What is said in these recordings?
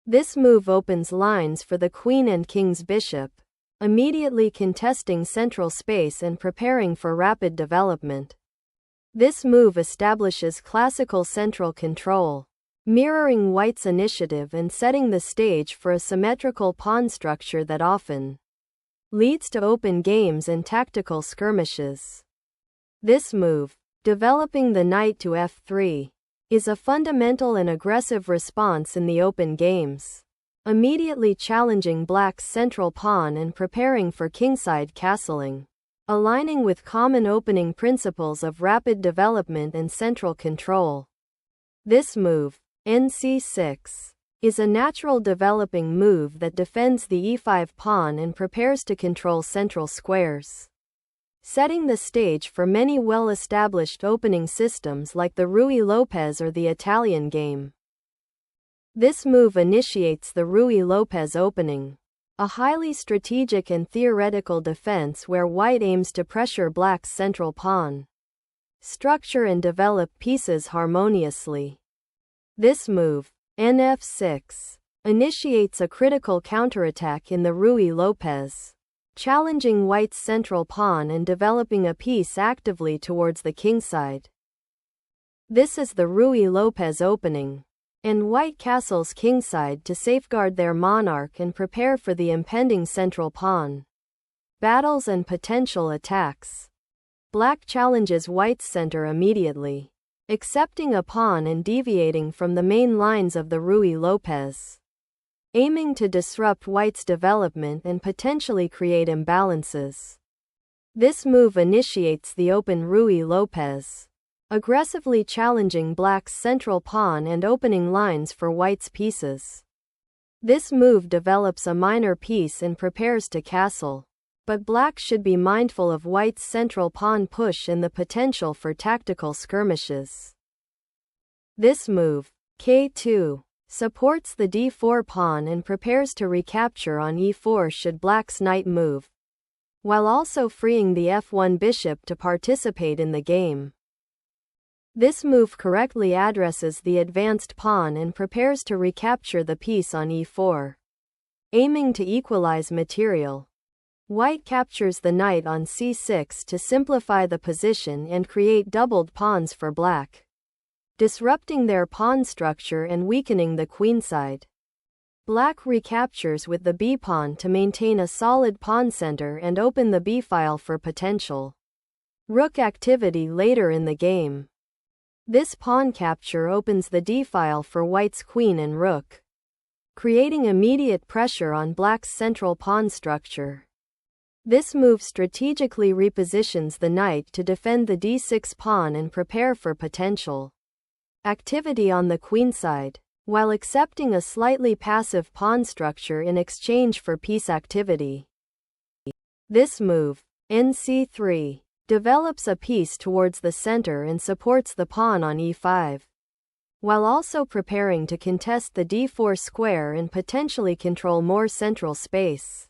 This move opens lines for the queen and king's bishop, immediately contesting central space and preparing for rapid development. This move establishes classical central control, mirroring white's initiative and setting the stage for a symmetrical pawn structure that often leads to open games and tactical skirmishes. This move, developing the knight to f3, is a fundamental and aggressive response in the open games, immediately challenging black's central pawn and preparing for kingside castling, aligning with common opening principles of rapid development and central control. This move, nc6, is a natural developing move that defends the e5 pawn and prepares to control central squares, setting the stage for many well-established opening systems like the Ruy-Lopez or the Italian game. This move initiates the Ruy-Lopez opening, a highly strategic and theoretical defense where white aims to pressure black's central pawn structure and develop pieces harmoniously. This move, nf6, initiates a critical counterattack in the Ruy-Lopez, challenging white's central pawn and developing a piece actively towards the kingside. This is the Ruy-Lopez opening, and white castles kingside to safeguard their monarch and prepare for the impending central pawn battles and potential attacks. Black challenges white's center immediately, accepting a pawn and deviating from the main lines of the Ruy-Lopez, aiming to disrupt white's development and potentially create imbalances. This move initiates the open Ruy-Lopez, aggressively challenging black's central pawn and opening lines for white's pieces. This move develops a minor piece and prepares to castle, but black should be mindful of white's central pawn push and the potential for tactical skirmishes. This move, k2, supports the d4 pawn and prepares to recapture on e4 should black's knight move, while also freeing the f1 bishop to participate in the game. This move correctly addresses the advanced pawn and prepares to recapture the piece on e4, aiming to equalize material. White captures the knight on c6 to simplify the position and create doubled pawns for black, disrupting their pawn structure and weakening the queenside. Black recaptures with the b-pawn to maintain a solid pawn center and open the b-file for potential rook activity later in the game. This pawn capture opens the d-file for white's queen and rook, creating immediate pressure on black's central pawn structure. This move strategically repositions the knight to defend the d6 pawn and prepare for potential activity on the queenside, while accepting a slightly passive pawn structure in exchange for piece activity. This move, nc3, develops a piece towards the center and supports the pawn on e5, while also preparing to contest the d4 square and potentially control more central space.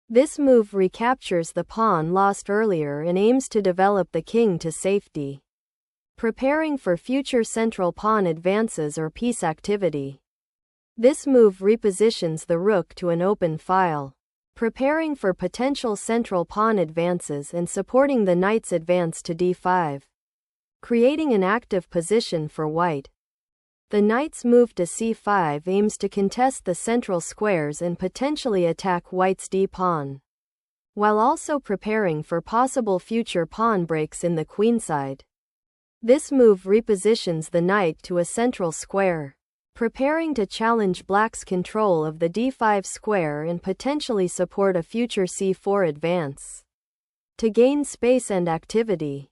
This move recaptures the pawn lost earlier and aims to develop the king to safety, preparing for future central pawn advances or piece activity. This move repositions the rook to an open file, preparing for potential central pawn advances and supporting the knight's advance to d5, creating an active position for white. The knight's move to c5 aims to contest the central squares and potentially attack white's d-pawn, while also preparing for possible future pawn breaks in the queenside. This move repositions the knight to a central square, preparing to challenge black's control of the d5 square and potentially support a future c4 advance to gain space and activity.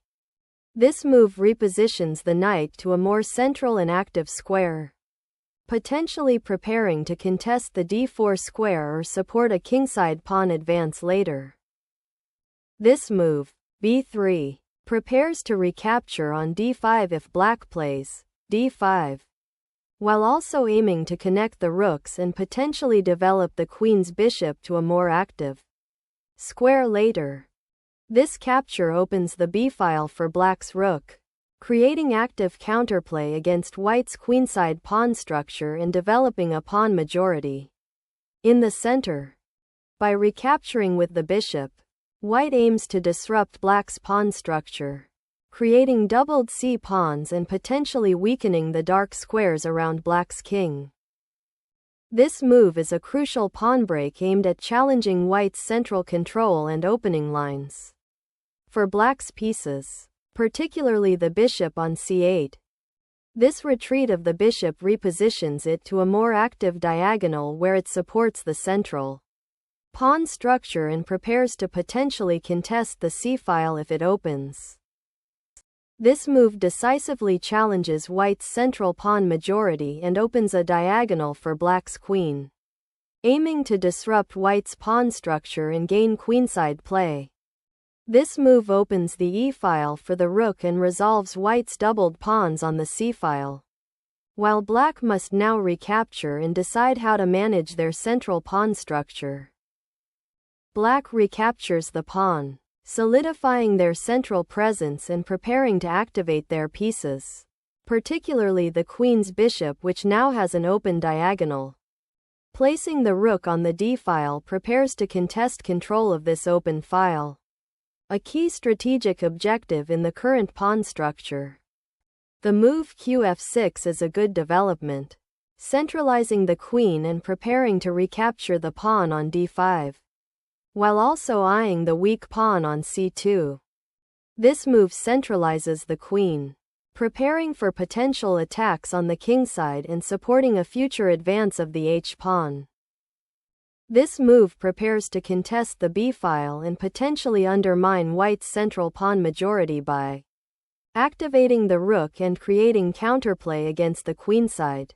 This move repositions the knight to a more central and active square, potentially preparing to contest the d4 square or support a kingside pawn advance later. This move, b3, prepares to recapture on d5 if black plays d5, while also aiming to connect the rooks and potentially develop the queen's bishop to a more active square later. This capture opens the b-file for black's rook, creating active counterplay against white's queenside pawn structure and developing a pawn majority. In the center, by recapturing with the bishop, white aims to disrupt black's pawn structure, creating doubled c-pawns and potentially weakening the dark squares around black's king. This move is a crucial pawn break aimed at challenging white's central control and opening lines. For black's pieces, particularly the bishop on c8, this retreat of the bishop repositions it to a more active diagonal where it supports the central pawn structure and prepares to potentially contest the c-file if it opens. This move decisively challenges white's central pawn majority and opens a diagonal for black's queen, aiming to disrupt white's pawn structure and gain queenside play. This move opens the e-file for the rook and resolves white's doubled pawns on the c-file, while black must now recapture and decide how to manage their central pawn structure. Black recaptures the pawn, solidifying their central presence and preparing to activate their pieces, particularly the queen's bishop, which now has an open diagonal. Placing the rook on the d-file prepares to contest control of this open file, a key strategic objective in the current pawn structure. The move qf6 is a good development, centralizing the queen and preparing to recapture the pawn on d5, while also eyeing the weak pawn on c2. This move centralizes the queen, preparing for potential attacks on the kingside and supporting a future advance of the h-pawn. This move prepares to contest the b-file and potentially undermine white's central pawn majority by activating the rook and creating counterplay against the queenside.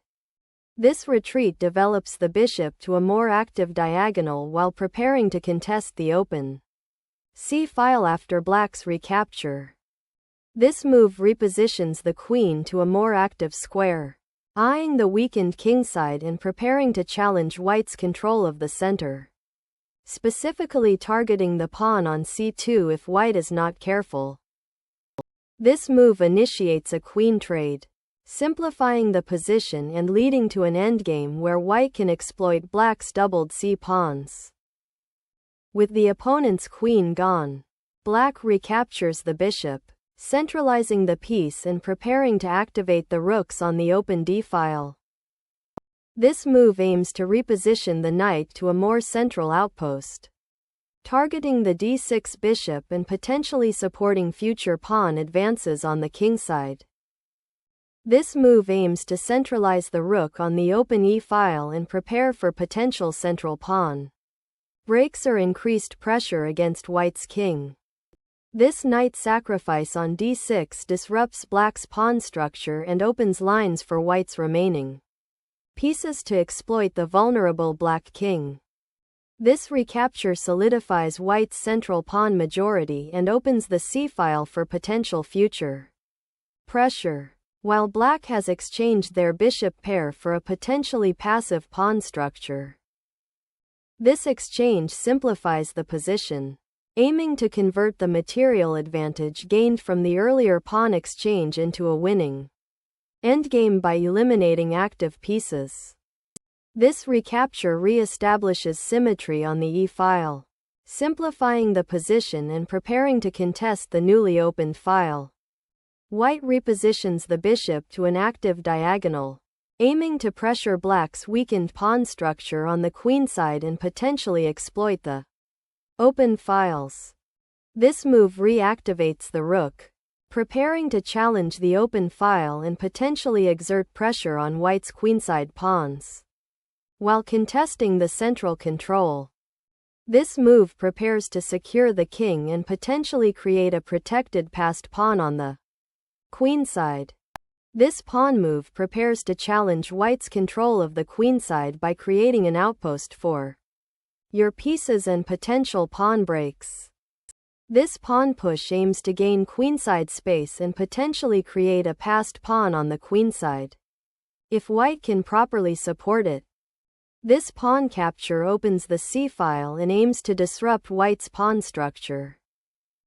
This retreat develops the bishop to a more active diagonal while preparing to contest the open c-file after black's recapture. This move repositions the queen to a more active square, eyeing the weakened kingside and preparing to challenge white's control of the center, specifically targeting the pawn on c2 if white is not careful. This move initiates a queen trade, simplifying the position and leading to an endgame where white can exploit black's doubled c-pawns. With the opponent's queen gone, black recaptures the bishop, centralizing the piece and preparing to activate the rooks on the open d-file. This move aims to reposition the knight to a more central outpost, targeting the d6 bishop and potentially supporting future pawn advances on the kingside. This move aims to centralize the rook on the open e-file and prepare for potential central pawn breaks or increased pressure against white's king. This knight sacrifice on d6 disrupts black's pawn structure and opens lines for white's remaining pieces to exploit the vulnerable black king. This recapture solidifies white's central pawn majority and opens the c-file for potential future pressure, while black has exchanged their bishop pair for a potentially passive pawn structure. This exchange simplifies the position, aiming to convert the material advantage gained from the earlier pawn exchange into a winning endgame by eliminating active pieces. This recapture re-establishes symmetry on the e-file, simplifying the position and preparing to contest the newly opened file. White repositions the bishop to an active diagonal, aiming to pressure black's weakened pawn structure on the queenside and potentially exploit the open files. This move reactivates the rook, preparing to challenge the open file and potentially exert pressure on white's queenside pawns, while contesting the central control. This move prepares to secure the king and potentially create a protected passed pawn on the queenside. This pawn move prepares to challenge white's control of the queenside by creating an outpost for your pieces and potential pawn breaks. This pawn push aims to gain queenside space and potentially create a passed pawn on the queenside, if white can properly support it. This pawn capture opens the c-file and aims to disrupt white's pawn structure,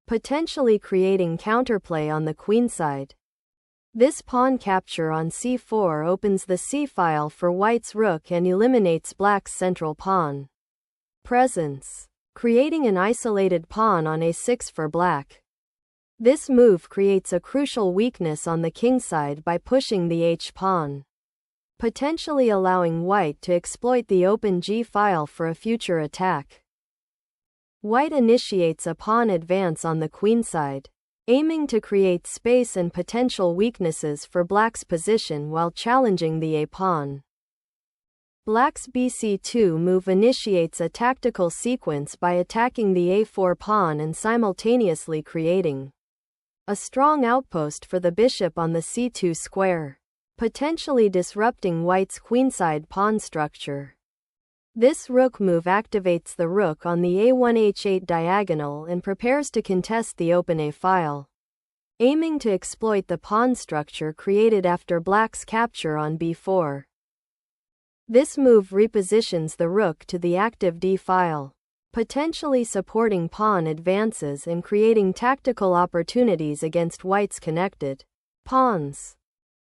potentially creating counterplay on the queenside. This pawn capture on c4 opens the c-file for white's rook and eliminates black's central pawn presence, creating an isolated pawn on a6 for black. This move creates a crucial weakness on the kingside by pushing the h-pawn, potentially allowing white to exploit the open g-file for a future attack. White initiates a pawn advance on the queenside, aiming to create space and potential weaknesses for black's position while challenging the a-pawn. Black's bc2 move initiates a tactical sequence by attacking the a4 pawn and simultaneously creating a strong outpost for the bishop on the c2 square, potentially disrupting white's queenside pawn structure. This rook move activates the rook on the a1-h8 diagonal and prepares to contest the open a-file, aiming to exploit the pawn structure created after black's capture on b4. This move repositions the rook to the active d-file, potentially supporting pawn advances and creating tactical opportunities against white's connected pawns.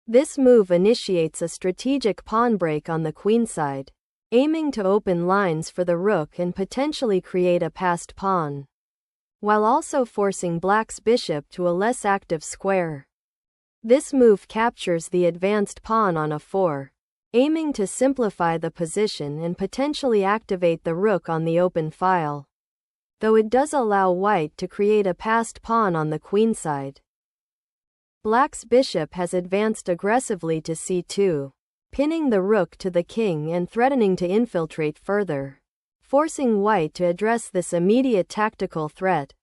This move initiates a strategic pawn break on the queenside, aiming to open lines for the rook and potentially create a passed pawn, while also forcing black's bishop to a less active square. This move captures the advanced pawn on a4, aiming to simplify the position and potentially activate the rook on the open file, though it does allow white to create a passed pawn on the queenside. Black's bishop has advanced aggressively to c2, pinning the rook to the king and threatening to infiltrate further, forcing white to address this immediate tactical threat.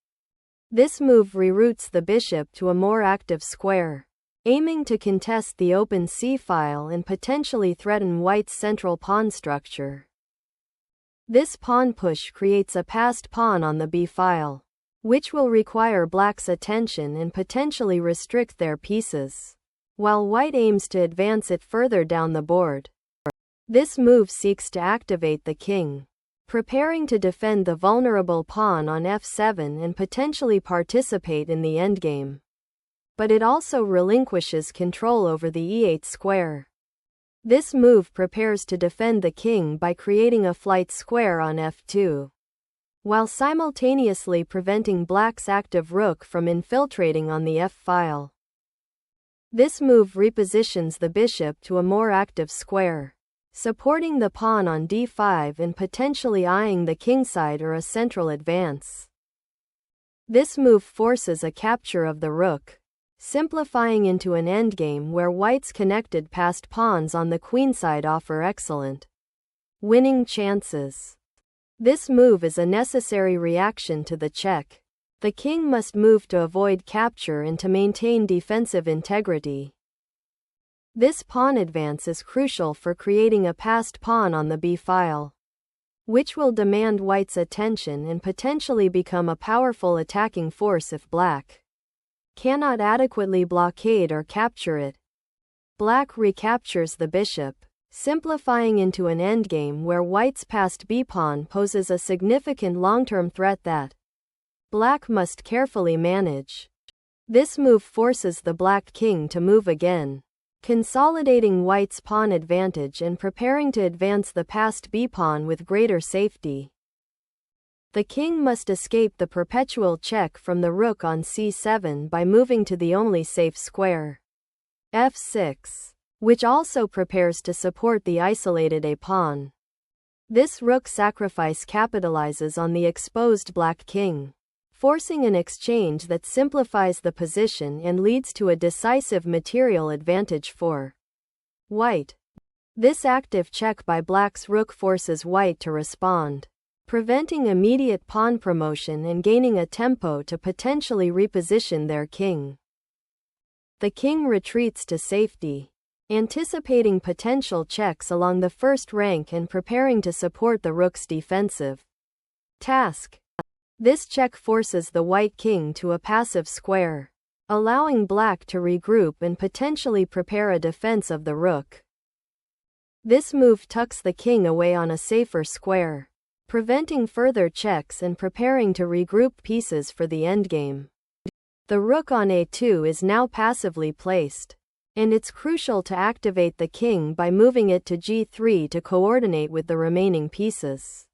This move reroutes the bishop to a more active square, aiming to contest the open c-file and potentially threaten white's central pawn structure. This pawn push creates a passed pawn on the b-file, which will require black's attention and potentially restrict their pieces, while white aims to advance it further down the board. This move seeks to activate the king, preparing to defend the vulnerable pawn on f7 and potentially participate in the endgame. But it also relinquishes control over the e8 square. This move prepares to defend the king by creating a flight square on f2, while simultaneously preventing black's active rook from infiltrating on the f-file. This move repositions the bishop to a more active square, supporting the pawn on d5 and potentially eyeing the kingside or a central advance. This move forces a capture of the rook, simplifying into an endgame where white's connected passed pawns on the queenside offer excellent winning chances. This move is a necessary reaction to the check. The king must move to avoid capture and to maintain defensive integrity. This pawn advance is crucial for creating a passed pawn on the b-file, which will demand white's attention and potentially become a powerful attacking force if black cannot adequately blockade or capture it. Black recaptures the bishop, simplifying into an endgame where white's passed b-pawn poses a significant long-term threat that black must carefully manage. This move forces the black king to move again, consolidating white's pawn advantage and preparing to advance the passed b-pawn with greater safety. The king must escape the perpetual check from the rook on c7 by moving to the only safe square, f6, which also prepares to support the isolated a-pawn. This rook sacrifice capitalizes on the exposed black king, forcing an exchange that simplifies the position and leads to a decisive material advantage for white. This active check by black's rook forces white to respond, preventing immediate pawn promotion and gaining a tempo to potentially reposition their king. The king retreats to safety, anticipating potential checks along the first rank and preparing to support the rook's defensive task. This check forces the white king to a passive square, allowing black to regroup and potentially prepare a defense of the rook. This move tucks the king away on a safer square, preventing further checks and preparing to regroup pieces for the endgame. The rook on a2 is now passively placed, and it's crucial to activate the king by moving it to g3 to coordinate with the remaining pieces.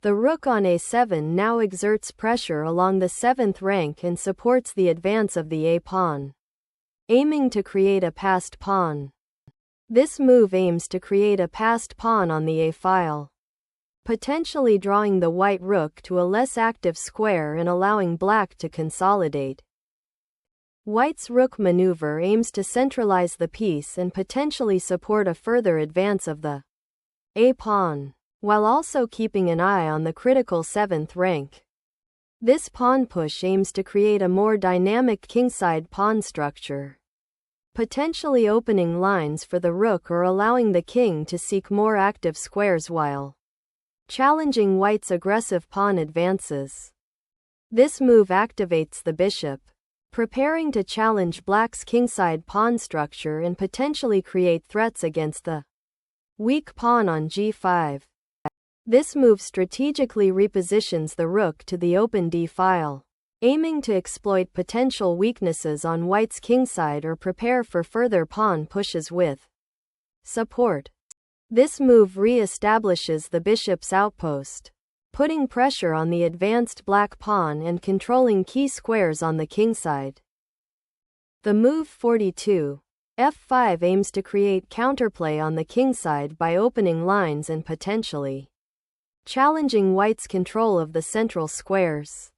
The rook on a7 now exerts pressure along the 7th rank and supports the advance of the a-pawn, aiming to create a passed pawn. This move aims to create a passed pawn on the a-file, potentially drawing the white rook to a less active square and allowing black to consolidate. White's rook maneuver aims to centralize the piece and potentially support a further advance of the a-pawn, while also keeping an eye on the critical 7th rank. This pawn push aims to create a more dynamic kingside pawn structure, potentially opening lines for the rook or allowing the king to seek more active squares while challenging white's aggressive pawn advances. This move activates the bishop, preparing to challenge black's kingside pawn structure and potentially create threats against the weak pawn on g5. This move strategically repositions the rook to the open d-file, aiming to exploit potential weaknesses on white's kingside or prepare for further pawn pushes with support. This move re-establishes the bishop's outpost, putting pressure on the advanced black pawn and controlling key squares on the kingside. The move 42, f5 aims to create counterplay on the kingside by opening lines and potentially challenging white's control of the central squares.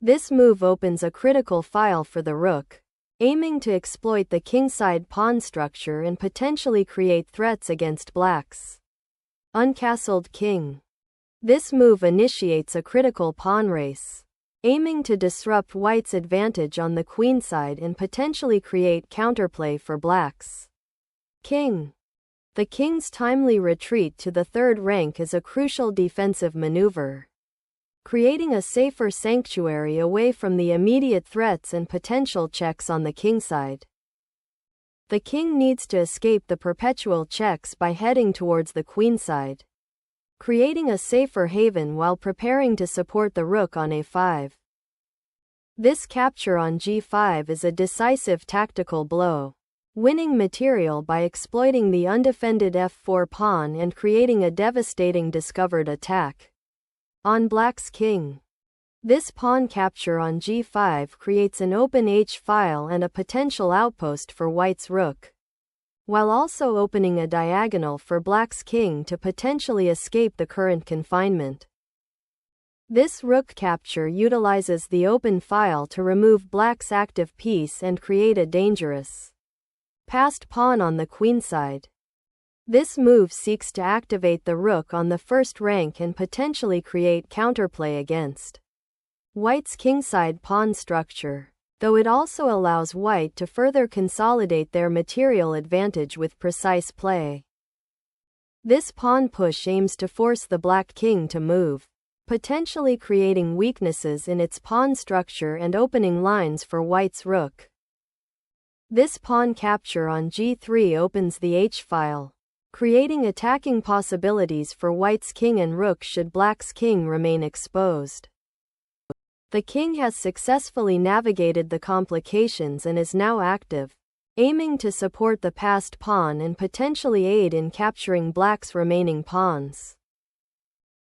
This move opens a critical file for the rook, aiming to exploit the kingside pawn structure and potentially create threats against black's uncastled king. This move initiates a critical pawn race, aiming to disrupt white's advantage on the queenside and potentially create counterplay for black's king. The king's timely retreat to the 3rd rank is a crucial defensive maneuver, creating a safer sanctuary away from the immediate threats and potential checks on the kingside. The king needs to escape the perpetual checks by heading towards the queenside, creating a safer haven while preparing to support the rook on a5. This capture on g5 is a decisive tactical blow, winning material by exploiting the undefended f4 pawn and creating a devastating discovered attack on black's king. This pawn capture on g5 creates an open h-file and a potential outpost for white's rook, while also opening a diagonal for black's king to potentially escape the current confinement. This rook capture utilizes the open file to remove black's active piece and create a dangerous passed pawn on the queenside. This move seeks to activate the rook on the 1st rank and potentially create counterplay against white's kingside pawn structure, though it also allows white to further consolidate their material advantage with precise play. This pawn push aims to force the black king to move, potentially creating weaknesses in its pawn structure and opening lines for white's rook. This pawn capture on g3 opens the h-file, creating attacking possibilities for white's king and rook should black's king remain exposed. The king has successfully navigated the complications and is now active, aiming to support the passed pawn and potentially aid in capturing black's remaining pawns.